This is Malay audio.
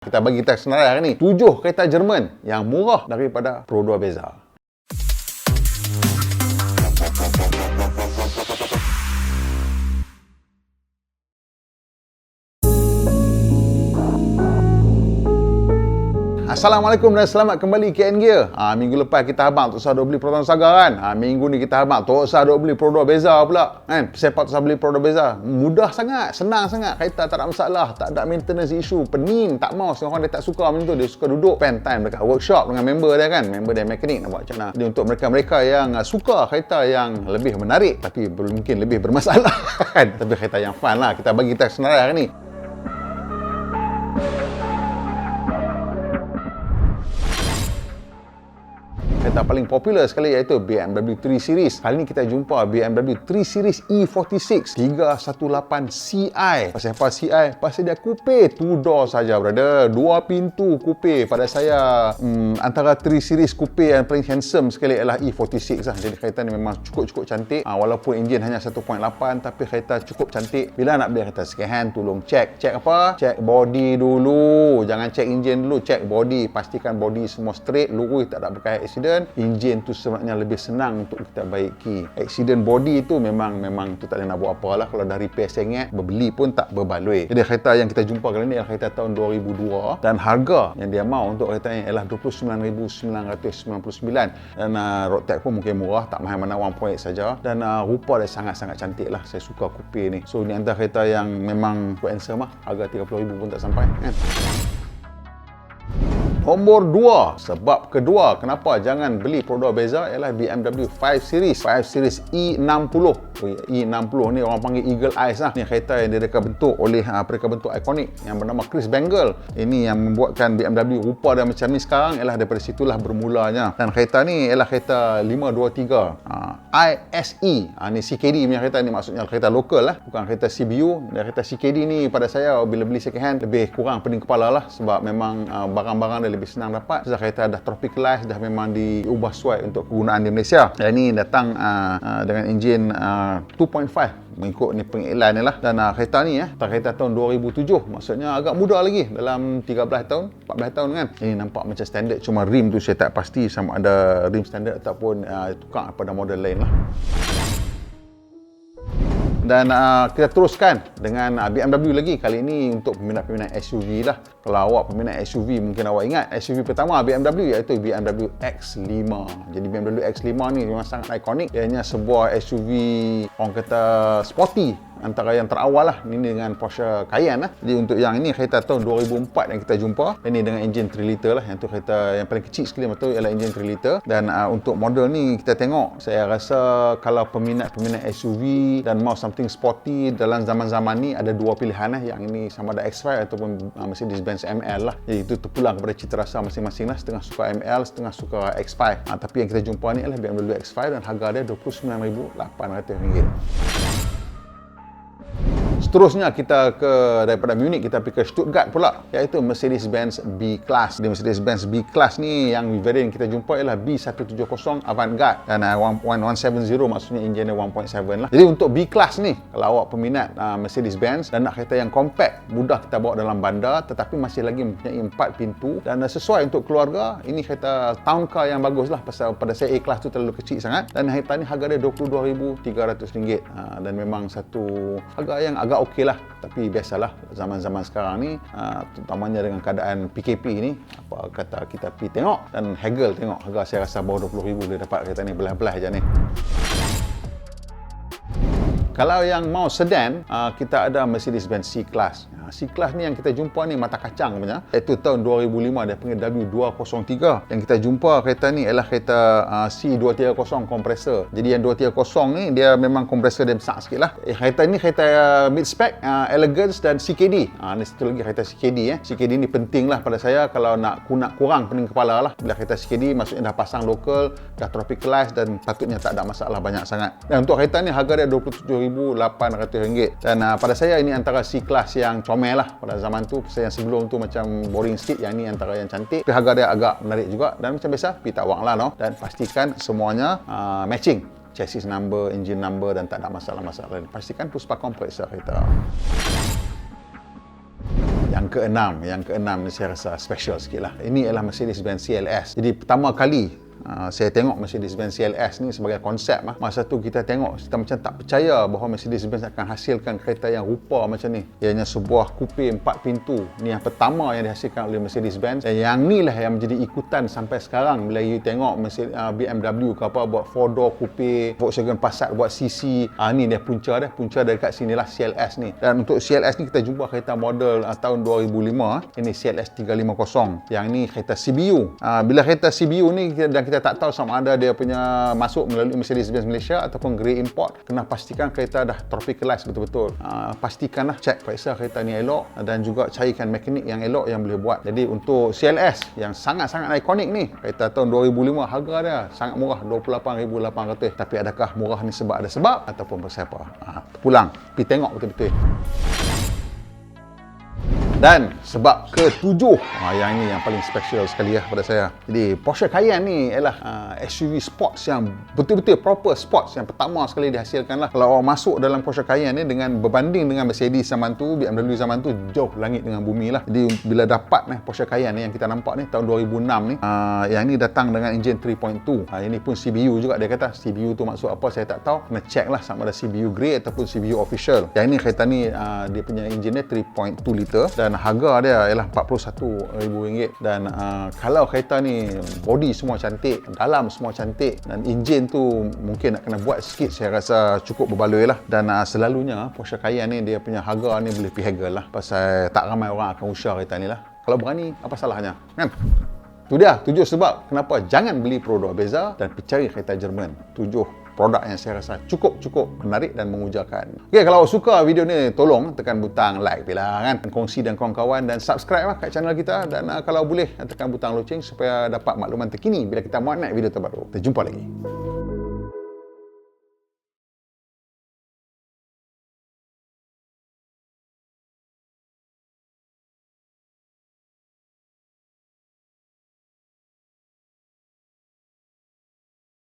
Kita bagi teks senarai hari ni 7 kereta Jerman yang murah daripada Pro 2 Beza. Assalamualaikum dan selamat kembali ke N-Gear. Minggu lepas kita habang tak usah duk beli Proton Saga kan. Minggu ni kita habang tak usah duk beli Pro 2 Beza pula kan. Siapa tak usah beli Pro 2 Beza. Mudah sangat, senang sangat. Kereta tak ada masalah, tak ada maintenance issue. Pening, tak mau. Orang dia tak suka macam tu. Dia suka duduk spend time dekat workshop dengan member dia kan. Member dia mekanik nak buat macam mana. Jadi untuk mereka-mereka yang suka kereta yang lebih menarik tapi mungkin lebih bermasalah kan. Tapi kereta yang fun lah. Kita bagi teks senarai hari ni. Kereta paling popular sekali iaitu BMW 3 Series. Kali ni kita jumpa BMW 3 Series E46 318 Ci. Pasal apa Ci? Pasal dia coupe 2 door saja, brother. 2 pintu coupe. Pada saya antara 3 Series coupe yang paling handsome sekali ialah E46 lah. Jadi kereta ni memang cukup cantik. Walaupun enjin hanya 1.8 tapi kereta cukup cantik. Bila nak beli kereta second hand, tolong check apa? Check body dulu. Jangan check enjin dulu, check body. Pastikan body semua straight, lurus, tak ada bekas accident. Enjin tu sebenarnya lebih senang untuk kita baiki. Accident body tu memang tu tak boleh nak buat apa lah. Kalau dah repair sengit, berbeli pun tak berbaloi. Jadi kereta yang kita jumpa kali ni adalah kereta tahun 2002 dan harga yang dia mahu untuk kereta ini ialah 29,999 dan road tax pun mungkin murah, tak mahal mana 1.8 saja dan rupa dia sangat-sangat cantik lah. Saya suka coupe ni. So ni antara kereta yang memang handsome lah. Harga 30,000 pun tak sampai kan. Nombor 2, sebab kedua kenapa jangan beli Pro 2 Beza ialah BMW 5 Series E60. E60 ni orang panggil Eagle Eyes lah. Ni kereta yang direka bentuk oleh pereka bentuk ikonik yang bernama Chris Bangle. Ini yang membuatkan BMW rupa dia macam ni sekarang ialah daripada situlah bermulanya. Dan kereta ni ialah kereta 523 ISE. Ni CKD punya kereta ni, maksudnya kereta lokal lah, bukan kereta CBU. Dan kereta CKD ni pada saya bila beli second hand lebih kurang pening kepala lah, sebab memang barang-barang dia lebih senang dapat. Sebab kereta dah tropicalized, dah memang diubah sesuai untuk kegunaan di Malaysia. Dan ini datang dengan enjin 2.5 mengikut ni pengiklan ni lah. Dan kereta ni kereta tahun 2007, maksudnya agak muda lagi, dalam 13 tahun 14 tahun kan. Ini nampak macam standard, cuma rim tu saya tak pasti sama ada rim standard ataupun tukar pada model lain lah. Dan kita teruskan dengan BMW lagi. Kali ini untuk peminat-peminat SUV lah. Kalau awak peminat SUV, mungkin awak ingat SUV pertama BMW iaitu BMW X5. Jadi BMW X5 ni memang sangat ikonik. Ianya sebuah SUV orang kata sporty, antara yang terawal lah. Ini dengan Porsche Cayenne lah. Jadi untuk yang ini kereta tahun 2004 yang kita jumpa. Ini dengan enjin 3 liter lah. Yang tu kereta yang paling kecil sekali betul ialah enjin 3 liter. Dan untuk model ni kita tengok, saya rasa kalau peminat-peminat SUV dan mau something sporty dalam zaman-zaman ni ada dua pilihan lah. Yang ini sama ada X5 ataupun Mercedes-Benz ML lah. Jadi itu terpulang kepada cita rasa masing-masing lah. Setengah suka ML, setengah suka X5. Tapi yang kita jumpa ni adalah BMW X5 dan harga dia RM29,800. Seterusnya kita daripada Munich kita pergi ke Stuttgart pula, iaitu Mercedes-Benz B-Class. Di Mercedes-Benz B-Class ni yang variant kita jumpa ialah B170 Avantgarde dan 1170, maksudnya enjin dia 1.7 lah. Jadi untuk B-Class ni, kalau awak peminat Mercedes-Benz dan nak kereta yang compact, mudah kita bawa dalam bandar tetapi masih lagi mempunyai 4 pintu dan sesuai untuk keluarga, ini kereta town car yang bagus lah. Pasal pada saya A-Class tu terlalu kecil sangat dan kereta ni harga dia RM22,300 dan memang satu harga yang agak okey lah. Tapi biasalah zaman-zaman sekarang ni, terutamanya dengan keadaan PKP ni, apa kata kita pergi tengok dan haggle tengok harga, saya rasa bawah RM20,000 boleh dapat kereta ni, belah-belah je ni. Kalau yang mau sedan, kita ada Mercedes-Benz C-Class. C-Class ni yang kita jumpa ni mata kacang punya, iaitu tahun 2005, dia panggil W203. Yang kita jumpa kereta ni ialah kereta C230 kompresor. Jadi yang 230 ni dia memang kompresor dia besar sikit lah. Kereta ni kereta mid-spec, elegance dan CKD. Ni satu lagi kereta CKD. CKD ni penting lah pada saya kalau nak kurang pening kepala lah. Bila kereta CKD maksudnya dah pasang lokal, dah tropicalized dan patutnya tak ada masalah banyak sangat. Dan untuk kereta ni harga dia RM27,800 dan pada saya ini antara C-Class yang comel lah pada zaman tu. Yang sebelum tu macam boring sikit, yang ni antara yang cantik tapi harga dia agak menarik juga. Dan macam biasa pergi tawak lah dan pastikan semuanya matching, chassis number, engine number dan tak ada masalah-masalah. Pastikan puspa kompresor kereta. Yang Yang keenam ni saya rasa special sikit lah. Ini adalah Mercedes-Benz CLS. Jadi pertama kali saya tengok Mercedes-Benz CLS ni sebagai konsep. Masa tu kita tengok, kita macam tak percaya bahawa Mercedes-Benz akan hasilkan kereta yang rupa macam ni. Ianya sebuah coupe 4 pintu. Ni yang pertama yang dihasilkan oleh Mercedes-Benz. Dan yang ni lah yang menjadi ikutan sampai sekarang. Bila you tengok BMW ke apa buat 4-door coupe, Volkswagen Passat buat CC. Ni dia punca dia. Punca dari kat sini lah CLS ni. Dan untuk CLS ni kita jumpa kereta model tahun 2005. Ini CLS 350. Yang ni kereta CBU. Bila kereta CBU ni dan kita tak tahu sama ada dia punya masuk melalui Mercedes-Benz Malaysia ataupun grey import, kena pastikan kereta dah tropicalize betul-betul. Pastikanlah cek periksa kereta ni elok dan juga carikan mekanik yang elok yang boleh buat. Jadi untuk CLS yang sangat-sangat ikonik ni, kereta tahun 2005, harga dia sangat murah, 28,800. Tapi adakah murah ni sebab ada sebab ataupun pasal apa? Pulang pergi tengok betul-betul. Dan sebab ke-7, yang ini yang paling special sekali lah pada saya. Jadi Porsche Cayenne ni ialah SUV sports yang betul-betul proper sports yang pertama sekali dihasilkan lah. Kalau orang masuk dalam Porsche Cayenne ni dengan berbanding dengan Mercedes zaman tu, BMW zaman tu, jauh langit dengan bumi lah. Jadi bila dapat Porsche Cayenne ni yang kita nampak ni tahun 2006 ni, yang ni datang dengan enjin 3.2. Ini pun CBU juga, dia kata CBU tu maksud apa saya tak tahu, kena check lah sama ada CBU grey ataupun CBU official. Yang ni kereta ni dia punya enjin dia 3.2 liter dan harga dia ialah RM41,000. Dan kalau kereta ni body semua cantik, dalam semua cantik, dan enjin tu mungkin nak kena buat sikit, saya rasa cukup berbaloi lah. Dan selalunya Porsche Cayenne ni dia punya harga ni boleh pihagel lah, pasal tak ramai orang akan usah kereta ni lah. Kalau berani, apa salahnya kan? Tu dia 7 sebab kenapa jangan beli produk beza dan percaya kereta Jerman. 7 produk yang saya rasa cukup menarik dan mengujakan. Okey, kalau suka video ni, tolong tekan butang like bila kan, kongsi dan kawan-kawan, dan subscribe lah kat channel kita, dan kalau boleh tekan butang loceng supaya dapat makluman terkini bila kita buat naik video terbaru. Kita jumpa lagi.